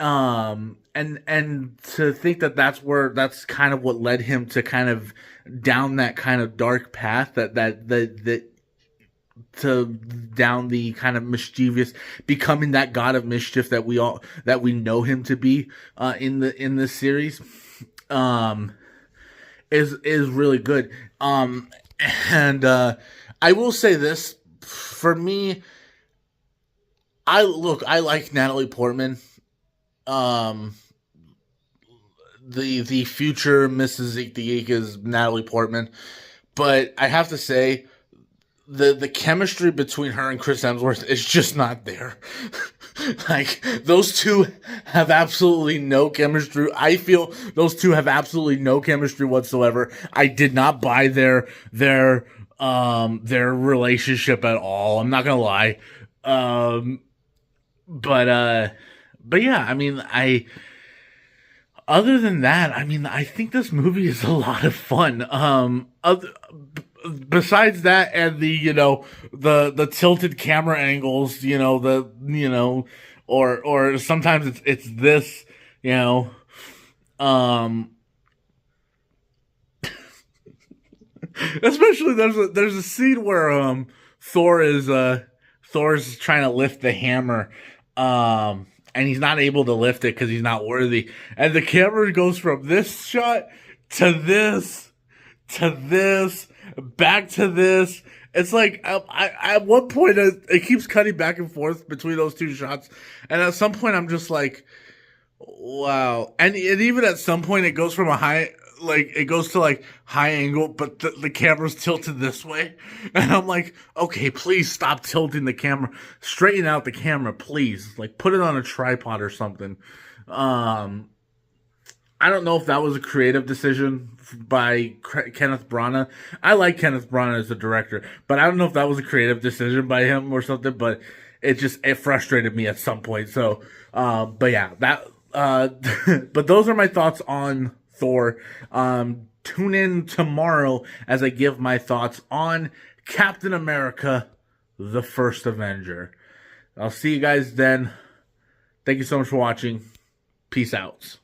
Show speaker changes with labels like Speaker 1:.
Speaker 1: And to think that that's kind of what led him to kind of down that kind of dark path, that to down the kind of mischievous, becoming that god of mischief that we know him to be in this series, um is really good. And I will say this, for me, I like Natalie Portman. Um, the future Mrs. Zeke the Geek is Natalie Portman, but I have to say the chemistry between her and Chris Hemsworth is just not there. Like, those two have absolutely no chemistry. I feel those two have absolutely no chemistry whatsoever. I did not buy their relationship at all. I'm not gonna lie. Um, but yeah, I mean, other than that, I mean, I think this movie is a lot of fun. Besides that, and the, the tilted camera angles, or sometimes it's this, you know, um, especially there's a scene where Thor Thor's trying to lift the hammer, and he's not able to lift it because he's not worthy, and the camera goes from this shot to this to this, back to this. It's like, at one point it keeps cutting back and forth between those two shots, and at some point I'm just like, wow. And even at some point it goes from it goes to like high angle, but the camera's tilted this way, and I'm like, okay, please stop tilting the camera, straighten out the camera, please, like put it on a tripod or something. I don't know if that was a creative decision by Kenneth Branagh. I like Kenneth Branagh as a director, but I don't know if that was a creative decision by him or something. But it frustrated me at some point. So, but yeah, but those are my thoughts on Thor. Tune in tomorrow as I give my thoughts on Captain America: The First Avenger. I'll see you guys then. Thank you so much for watching. Peace out.